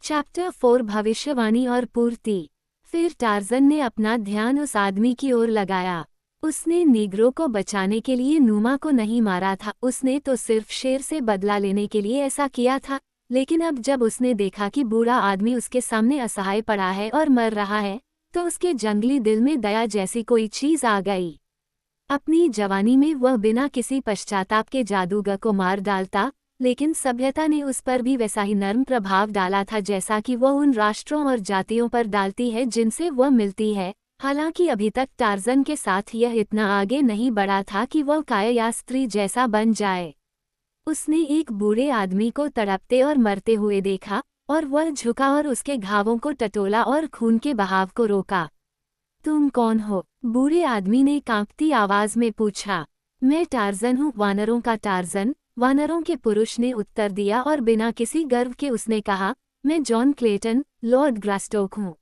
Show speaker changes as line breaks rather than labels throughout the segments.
Chapter 4 भविष्यवाणी और पूर्ति। फिर टार्जन ने अपना ध्यान उस आदमी की ओर लगाया। उसने नीग्रो को बचाने के लिए नूमा को नहीं मारा था, उसने तो सिर्फ शेर से बदला लेने के लिए ऐसा किया था। लेकिन अब जब उसने देखा कि बूढ़ा आदमी उसके सामने असहाय पड़ा है और मर रहा है, तो उसके जंगली दिल में दया जैसी कोई चीज आ गई। अपनी जवानी में वह बिना किसी पश्चाताप के जादूगर को मार डालता, लेकिन सभ्यता ने उस पर भी वैसा ही नर्म प्रभाव डाला था जैसा कि वह उन राष्ट्रों और जातियों पर डालती है जिनसे वह मिलती है। हालांकि अभी तक टार्जन के साथ यह इतना आगे नहीं बढ़ा था कि वह काया स्त्री जैसा बन जाए। उसने एक बूढ़े आदमी को तड़पते और मरते हुए देखा, और वह झुका और उसके घावों को टटोला और खून के बहाव को रोका। तुम कौन हो? बूढ़े आदमी ने कांपती आवाज में पूछा। मैं टार्जन हूँ, वानरों का टार्जन, वानरों के पुरुष ने उत्तर दिया, और बिना किसी गर्व के उसने कहा, मैं जॉन क्लेटन, लॉर्ड ग्रास्टोक हूँ।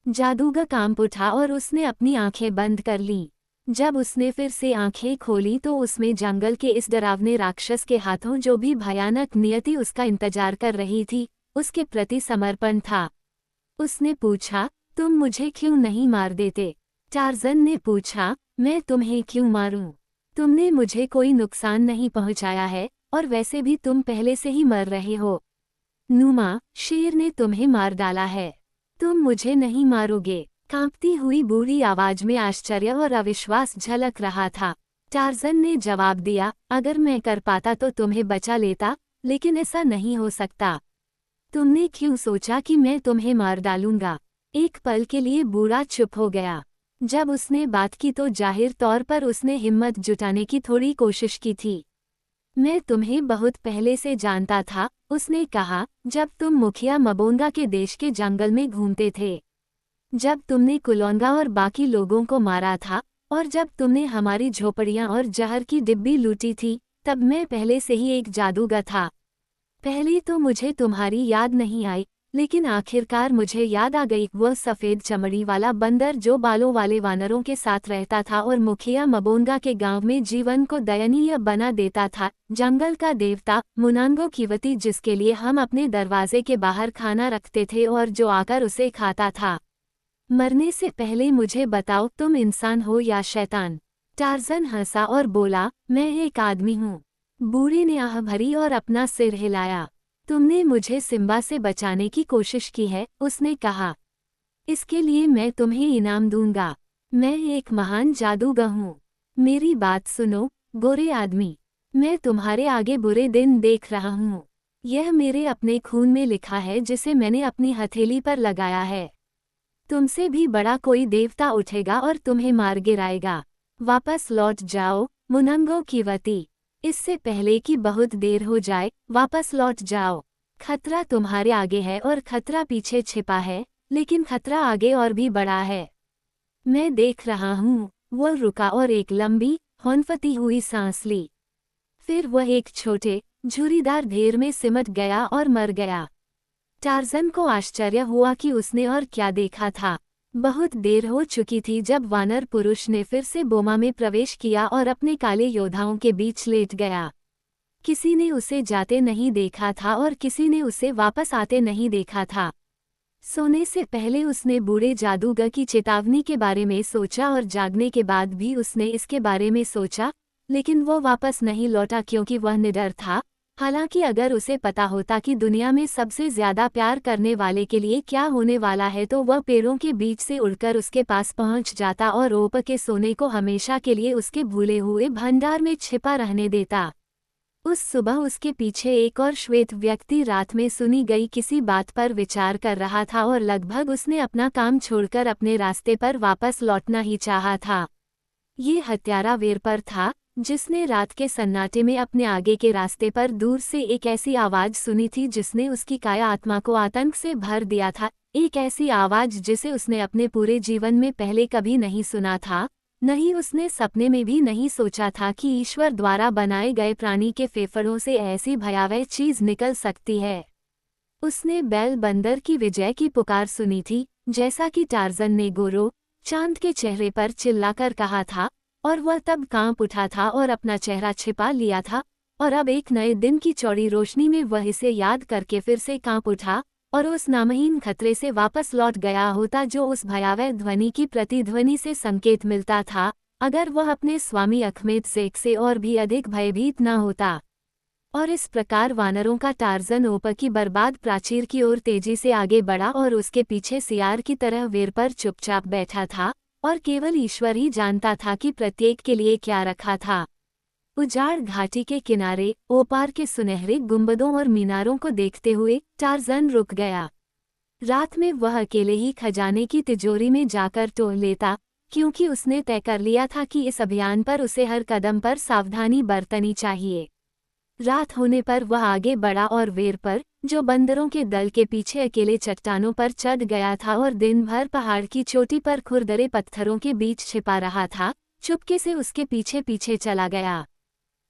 जादूगर कांप उठा और उसने अपनी आंखें बंद कर लीं। जब उसने फिर से आंखें खोली तो उसमें जंगल के इस डरावने राक्षस के हाथों जो भी भयानक नियति उसका इंतजार कर रही थी, उसके प्रति समर्पण था। उसने पूछा, तुम मुझे क्यों नहीं मार देते? टार्जन ने पूछा, मैं तुम्हें क्यों मारूं? तुमने मुझे कोई नुकसान नहीं पहुंचाया है, और वैसे भी तुम पहले से ही मर रहे हो। नूमा, शेर ने तुम्हें मार डाला है, तुम मुझे नहीं मारोगे। कांपती हुई बूढ़ी आवाज में आश्चर्य और अविश्वास झलक रहा था। टार्जन ने जवाब दिया, अगर मैं कर पाता तो तुम्हें बचा लेता, लेकिन ऐसा नहीं हो सकता। तुमने क्यों सोचा कि मैं तुम्हें मार डालूंगा? एक पल के लिए बूढ़ा चुप हो गया। जब उसने बात की तो जाहिर तौर पर उसने हिम्मत जुटाने की थोड़ी कोशिश की थी। मैं तुम्हें बहुत पहले से जानता था, उसने कहा, जब तुम मुखिया मबोंगा के देश के जंगल में घूमते थे। जब तुमने कुलोंगा और बाकी लोगों को मारा था, और जब तुमने हमारी झोपड़ियां और जहर की डिब्बी लूटी थी, तब मैं पहले से ही एक जादूगर था। पहले तो मुझे तुम्हारी याद नहीं आई, लेकिन आखिरकार मुझे याद आ गई, वह सफ़ेद चमड़ी वाला बंदर जो बालों वाले वानरों के साथ रहता था और मुखिया मबोंगा के गांव में जीवन को दयनीय बना देता था। जंगल का देवता मुनांगो कीवती, जिसके लिए हम अपने दरवाजे के बाहर खाना रखते थे और जो आकर उसे खाता था। मरने से पहले मुझे बताओ, तुम इंसान हो या शैतान? टार्जन हंसा और बोला, मैं एक आदमी हूँ। बूढ़े ने आह भरी और अपना सिर हिलाया। तुमने मुझे सिम्बा से बचाने की कोशिश की है, उसने कहा। इसके लिए मैं तुम्हें इनाम दूंगा। मैं एक महान जादूगर हूँ। मेरी बात सुनो, गोरे आदमी। मैं तुम्हारे आगे बुरे दिन देख रहा हूँ। यह मेरे अपने खून में लिखा है, जिसे मैंने अपनी हथेली पर लगाया है। तुमसे भी बड़ा कोई देवता उठेगा और तुम्हें मार गिराएगा। वापस लौट जाओ, मुनंगो कीवती। इससे पहले कि बहुत देर हो जाए, वापस लौट जाओ। खतरा तुम्हारे आगे है और खतरा पीछे छिपा है, लेकिन खतरा आगे और भी बड़ा है। मैं देख रहा हूँ। वह रुका और एक लंबी, हौंफती हुई सांस ली। फिर वह एक छोटे, झुर्रीदार ढेर में सिमट गया और मर गया। टार्जन को आश्चर्य हुआ कि उसने और क्या देखा था। बहुत देर हो चुकी थी जब वानर पुरुष ने फिर से बोमा में प्रवेश किया और अपने काले योद्धाओं के बीच लेट गया। किसी ने उसे जाते नहीं देखा था और किसी ने उसे वापस आते नहीं देखा था। सोने से पहले उसने बूढ़े जादूगर की चेतावनी के बारे में सोचा और जागने के बाद भी उसने इसके बारे में सोचा, लेकिन वो वापस नहीं लौटा क्योंकि वह निडर था। हालांकि अगर उसे पता होता कि दुनिया में सबसे ज्यादा प्यार करने वाले के लिए क्या होने वाला है, तो वह पेड़ों के बीच से उड़कर उसके पास पहुंच जाता और ओप के सोने को हमेशा के लिए उसके भूले हुए भंडार में छिपा रहने देता। उस सुबह उसके पीछे एक और श्वेत व्यक्ति रात में सुनी गई किसी बात पर विचार कर रहा था और लगभग उसने अपना काम छोड़कर अपने रास्ते पर वापस लौटना ही चाहा था। ये हत्यारा वेरपर था, जिसने रात के सन्नाटे में अपने आगे के रास्ते पर दूर से एक ऐसी आवाज सुनी थी जिसने उसकी काया आत्मा को आतंक से भर दिया था। एक ऐसी आवाज जिसे उसने अपने पूरे जीवन में पहले कभी नहीं सुना था। नहीं, उसने सपने में भी नहीं सोचा था कि ईश्वर द्वारा बनाए गए प्राणी के फेफड़ों से ऐसी भयावह चीज निकल सकती है। उसने बैल बंदर की विजय की पुकार सुनी थी, जैसा कि टार्जन ने गोरो चांद के चेहरे पर चिल्लाकर कहा था, और वह तब कांप उठा था और अपना चेहरा छिपा लिया था, और अब एक नए दिन की चौड़ी रोशनी में वह इसे याद करके फिर से कांप उठा और उस नामहीन खतरे से वापस लौट गया होता जो उस भयावह ध्वनि की प्रतिध्वनि से संकेत मिलता था, अगर वह अपने स्वामी अखमेद शेख से और भी अधिक भयभीत न होता। और इस प्रकार वानरों का टार्जन ऊपर की बर्बाद प्राचीर की ओर तेजी से आगे बढ़ा और उसके पीछे सियार की तरह वेर पर चुपचाप बैठा था, और केवल ईश्वर ही जानता था कि प्रत्येक के लिए क्या रखा था। उजाड़ घाटी के किनारे ओपार के सुनहरे गुंबदों और मीनारों को देखते हुए टार्जन रुक गया। रात में वह अकेले ही खजाने की तिजोरी में जाकर टोह लेता, क्योंकि उसने तय कर लिया था कि इस अभियान पर उसे हर कदम पर सावधानी बरतनी चाहिए। रात होने पर वह आगे बढ़ा और वेर पर, जो बंदरों के दल के पीछे अकेले चट्टानों पर चढ़ गया था और दिन भर पहाड़ की चोटी पर खुरदरे पत्थरों के बीच छिपा रहा था, चुपके से उसके पीछे पीछे चला गया।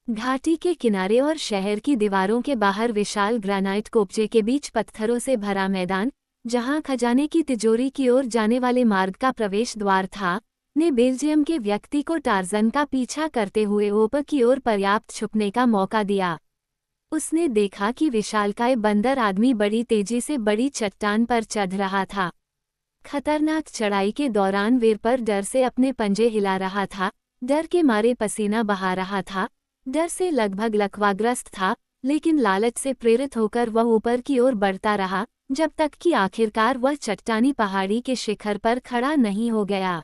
घाटी के किनारे और शहर की दीवारों के बाहर विशाल ग्रेनाइट कोपचे के बीच पत्थरों से भरा मैदान, जहां खजाने की तिजोरी की ओर जाने वाले मार्ग का प्रवेश द्वार था, ने बेल्जियम के व्यक्ति को टार्जन का पीछा करते हुए ऊपर की ओर पर्याप्त छुपने का मौका दिया। उसने देखा कि विशालकाय बंदर आदमी बड़ी तेजी से बड़ी चट्टान पर चढ़ रहा था। खतरनाक चढ़ाई के दौरान वेर पर डर से अपने पंजे हिला रहा था, डर के मारे पसीना बहा रहा था, डर से लगभग लकवाग्रस्त था, लेकिन लालच से प्रेरित होकर वह ऊपर की ओर बढ़ता रहा, जब तक कि आखिरकार वह चट्टानी पहाड़ी के शिखर पर खड़ा नहीं हो गया।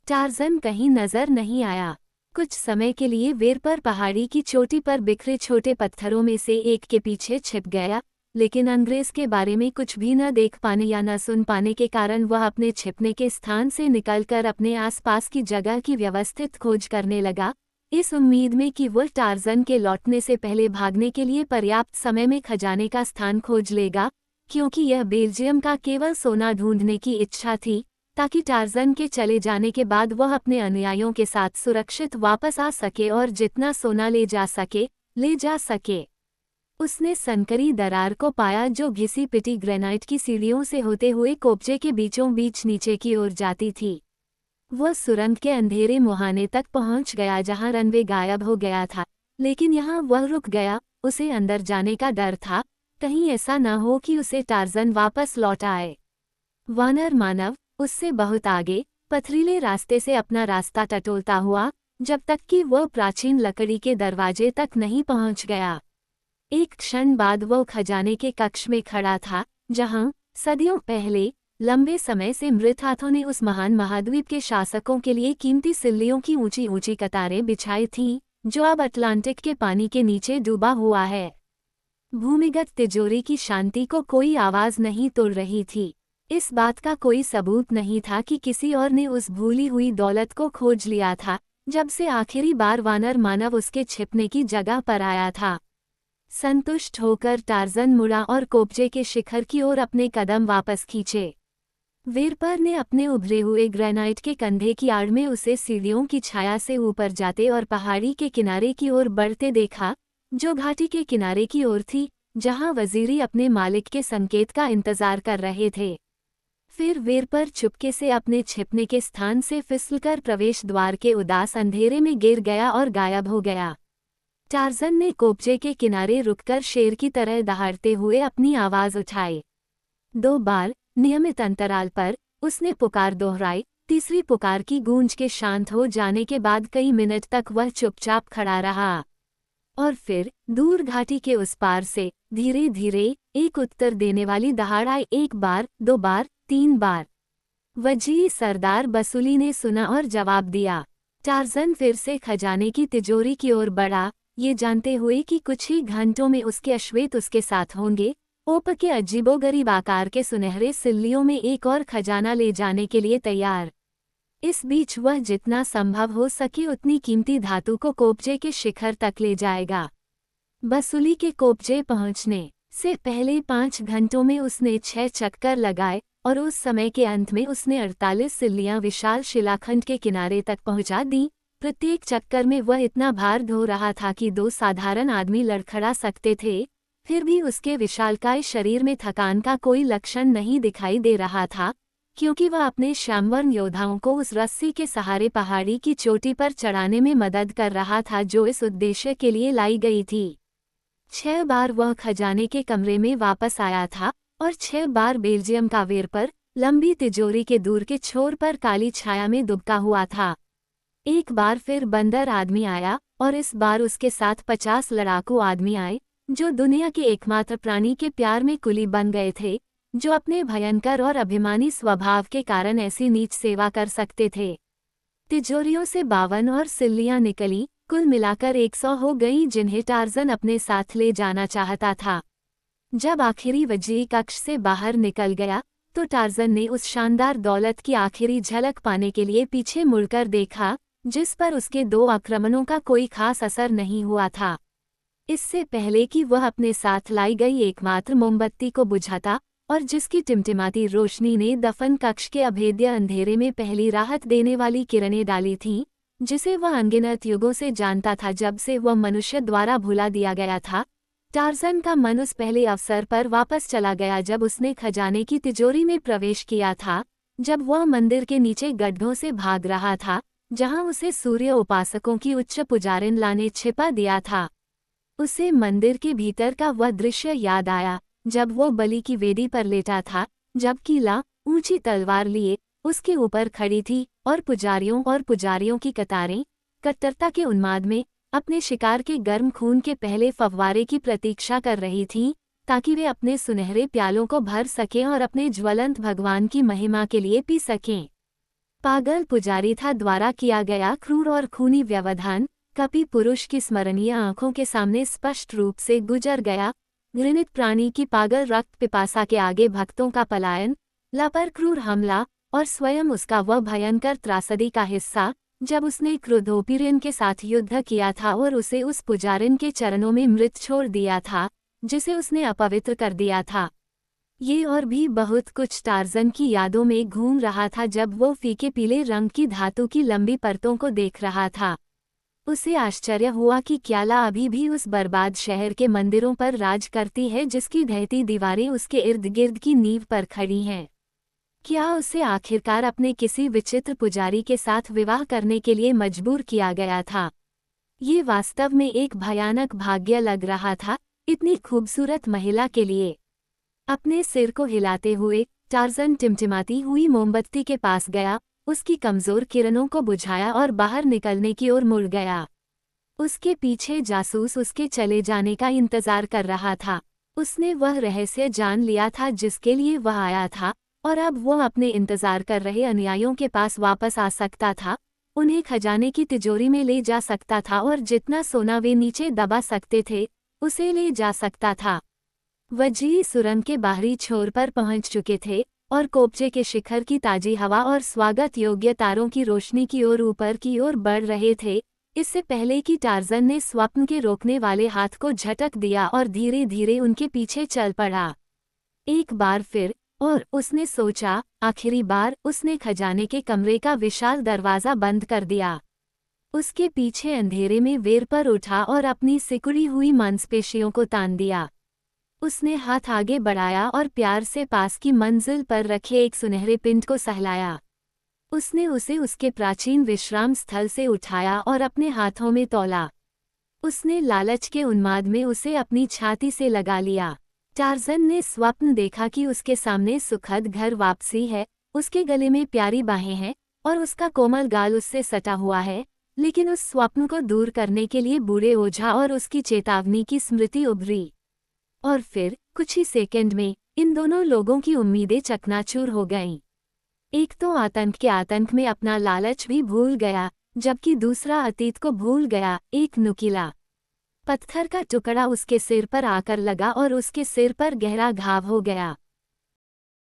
टार्जन कहीं नजर नहीं आया। कुछ समय के लिए वेर पर पहाड़ी की चोटी पर बिखरे छोटे पत्थरों में से एक के पीछे छिप गया, लेकिन अंग्रेज के बारे में कुछ भी न देख पाने या न सुन पाने के कारण वह अपने छिपने के स्थान से निकलकर अपने आसपास की जगह की व्यवस्थित खोज करने लगा, इस उम्मीद में कि वह टार्जन के लौटने से पहले भागने के लिए पर्याप्त समय में खजाने का स्थान खोज लेगा, क्योंकि यह बेल्जियम का केवल सोना ढूंढने की इच्छा थी, ताकि टार्जन के चले जाने के बाद वह अपने अनुयायियों के साथ सुरक्षित वापस आ सके और जितना सोना ले जा सके। उसने संकरी दरार को पाया जो घिसी पिटी ग्रेनाइट की सीढ़ियों से होते हुए कोपचे के बीचों बीच नीचे की ओर जाती थी। वह सुरंग के अंधेरे मुहाने तक पहुंच गया जहां रनवे गायब हो गया था, लेकिन यहाँ वह रुक गया। उसे अंदर जाने का डर था, कहीं ऐसा न हो कि उसे टार्जन वापस लौट आए। वानर मानव उससे बहुत आगे पथरीले रास्ते से अपना रास्ता टटोलता हुआ, जब तक कि वह प्राचीन लकड़ी के दरवाजे तक नहीं पहुंच गया। एक क्षण बाद वह खजाने के कक्ष में खड़ा था, जहां सदियों पहले लंबे समय से मृत हाथों ने उस महान महाद्वीप के शासकों के लिए कीमती सिल्लियों की ऊंची ऊंची कतारें बिछाई थीं, जो अब अटलांटिक के पानी के नीचे डूबा हुआ है। भूमिगत तिजोरी की शांति को कोई आवाज नहीं तोड़ रही थी। इस बात का कोई सबूत नहीं था कि किसी और ने उस भूली हुई दौलत को खोज लिया था, जब से आखिरी बार वानर मानव उसके छिपने की जगह पर आया था। संतुष्ट होकर टार्जन मुड़ा और कोपचे के शिखर की ओर अपने कदम वापस खींचे। वेरपर ने अपने उभरे हुए ग्रेनाइट के कंधे की आड़ में उसे सीढ़ियों की छाया से ऊपर जाते और पहाड़ी के किनारे की ओर बढ़ते देखा, जो घाटी के किनारे की ओर थी, जहां वजीरी अपने मालिक के संकेत का इंतजार कर रहे थे। फिर वेरपर चुपके से अपने छिपने के स्थान से फिसलकर प्रवेश द्वार के उदास अंधेरे में गिर गया और गायब हो गया। टार्जन ने कोपचे के किनारे रुककर शेर की तरह दहाड़ते हुए अपनी आवाज उठाई। 2 बार नियमित अंतराल पर उसने पुकार दोहराई। तीसरी पुकार की गूंज के शांत हो जाने के बाद कई मिनट तक वह चुपचाप खड़ा रहा, और फिर दूर घाटी के उस पार से धीरे धीरे एक उत्तर देने वाली दहाड़ आई। 1 बार, 2 बार, 3 बार। वजीर सरदार बसूली ने सुना और जवाब दिया। टार्जन फिर से खजाने की तिजोरी की ओर बढ़ा, ये जानते हुए कि कुछ ही घंटों में उसके अश्वेत उसके साथ होंगे, ऊपर के अजीबोगरीब आकार के सुनहरे सिल्लियों में एक और खजाना ले जाने के लिए तैयार। इस बीच वह जितना संभव हो सके उतनी कीमती धातु को कोपचे के शिखर तक ले जाएगा। बसूली के कोपचे पहुंचने से पहले 5 घंटों में उसने 6 चक्कर लगाए, और उस समय के अंत में उसने 48 सिल्लियां विशाल शिलाखंड के किनारे तक पहुंचा दी। प्रत्येक चक्कर में वह इतना भार ढो रहा था कि 2 साधारण आदमी लड़खड़ा सकते थे। फिर भी उसके विशालकाय शरीर में थकान का कोई लक्षण नहीं दिखाई दे रहा था, क्योंकि वह अपने श्यामवर्ण योद्धाओं को उस रस्सी के सहारे पहाड़ी की चोटी पर चढ़ाने में मदद कर रहा था जो इस उद्देश्य के लिए लाई गई थी। 6 बार वह खजाने के कमरे में वापस आया था, और 6 बार बेल्जियम का वेर पर लंबी तिजोरी के दूर के छोर पर काली छाया में दुबका हुआ था। एक बार फिर बंदर आदमी आया और इस बार उसके साथ 50 लड़ाकू आदमी आए, जो दुनिया के एकमात्र प्राणी के प्यार में कुली बन गए थे, जो अपने भयंकर और अभिमानी स्वभाव के कारण ऐसी नीच सेवा कर सकते थे। तिजोरियों से 52 और सिल्लियां निकली, कुल मिलाकर 100 हो गई, जिन्हें टार्जन अपने साथ ले जाना चाहता था। जब आखिरी वजीर कक्ष से बाहर निकल गया तो टार्जन ने उस शानदार दौलत की आखिरी झलक पाने के लिए पीछे मुड़कर देखा, जिस पर उसके 2 आक्रमणों का कोई खास असर नहीं हुआ था। इससे पहले कि वह अपने साथ लाई गई एकमात्र मोमबत्ती को बुझाता और जिसकी टिमटिमाती रोशनी ने दफन कक्ष के अभेद्य अंधेरे में पहली राहत देने वाली किरणें डाली थीं, जिसे वह अनगिनत युगों से जानता था जब से वह मनुष्य द्वारा भुला दिया गया था। टार्जन का मन उस पहले अवसर पर वापस चला गया जब उसने खजाने की तिजोरी में प्रवेश किया था, जब वह मंदिर के नीचे गड्ढों से भाग रहा था, जहां उसे सूर्य उपासकों की उच्च पुजारिन ने छिपा दिया था। उसे मंदिर के भीतर का वह दृश्य याद आया, जब वो बलि की वेदी पर लेटा था, जबकि ला ऊंची तलवार लिए उसके ऊपर खड़ी थी और पुजारियों की कतारें कट्टरता के उन्माद में अपने शिकार के गर्म खून के पहले फव्वारे की प्रतीक्षा कर रही थीं, ताकि वे अपने सुनहरे प्यालों को भर सकें और अपने ज्वलंत भगवान की महिमा के लिए पी सकें। पागल पुजारी था द्वारा किया गया क्रूर और खूनी व्यवधान कपि पुरुष की स्मरणीय आंखों के सामने स्पष्ट रूप से गुजर गया। घृणित प्राणी की पागल रक्त पिपासा के आगे भक्तों का पलायन, ला पर क्रूर हमला और स्वयं उसका वह भयंकर त्रासदी का हिस्सा, जब उसने क्रोधोपिरिन के साथ युद्ध किया था और उसे उस पुजारिन के चरणों में मृत छोड़ दिया था, जिसे उसने अपवित्र कर दिया था। ये और भी बहुत कुछ टार्जन की यादों में घूम रहा था जब वो फीके पीले रंग की धातु की लंबी परतों को देख रहा था। उसे आश्चर्य हुआ कि क्या ला अभी भी उस बर्बाद शहर के मंदिरों पर राज करती है जिसकी ढहती दीवारें उसके इर्द गिर्द की नींव पर खड़ी हैं। क्या उसे आखिरकार अपने किसी विचित्र पुजारी के साथ विवाह करने के लिए मजबूर किया गया था? ये वास्तव में एक भयानक भाग्य लग रहा था, इतनी खूबसूरत महिला के लिए। अपने सिर को हिलाते हुए टार्जन टिमटिमाती हुई मोमबत्ती के पास गया, उसकी कमजोर किरणों को बुझाया और बाहर निकलने की ओर मुड़ गया। उसके पीछे जासूस उसके चले जाने का इंतजार कर रहा था। उसने वह रहस्य जान लिया था जिसके लिए वह आया था, और अब वह अपने इंतजार कर रहे अनुयायियों के पास वापस आ सकता था, उन्हें खजाने की तिजोरी में ले जा सकता था और जितना सोना वे नीचे दबा सकते थे, उसे ले जा सकता था। वजीर सुरंग के बाहरी छोर पर पहुंच चुके थे और कोपचे के शिखर की ताजी हवा और स्वागत योग्य तारों की रोशनी की ओर ऊपर की ओर बढ़ रहे थे, इससे पहले कि टार्जन ने स्वप्न के रोकने वाले हाथ को झटक दिया और धीरे धीरे उनके पीछे चल पड़ा। एक बार फिर, और उसने सोचा, आखिरी बार उसने खजाने के कमरे का विशाल दरवाजा बंद कर दिया। उसके पीछे अंधेरे में वेर पर उठा और अपनी सिकुड़ी हुई मांसपेशियों को तान दिया। उसने हाथ आगे बढ़ाया और प्यार से पास की मंजिल पर रखे एक सुनहरे पिंड को सहलाया। उसने उसे उसके प्राचीन विश्राम स्थल से उठाया और अपने हाथों में तौला। उसने लालच के उन्माद में उसे अपनी छाती से लगा लिया। टार्जन ने स्वप्न देखा कि उसके सामने सुखद घर वापसी है, उसके गले में प्यारी बाहें हैं और उसका कोमल गाल उससे सटा हुआ है, लेकिन उस स्वप्न को दूर करने के लिए बूढ़े ओझा और उसकी चेतावनी की स्मृति उभरी। और फिर कुछ ही सेकंड में इन दोनों लोगों की उम्मीदें चकनाचूर हो गईं। एक तो आतंक के आतंक में अपना लालच भी भूल गया, जबकि दूसरा अतीत को भूल गया। एक नुकीला पत्थर का टुकड़ा उसके सिर पर आकर लगा और उसके सिर पर गहरा घाव हो गया।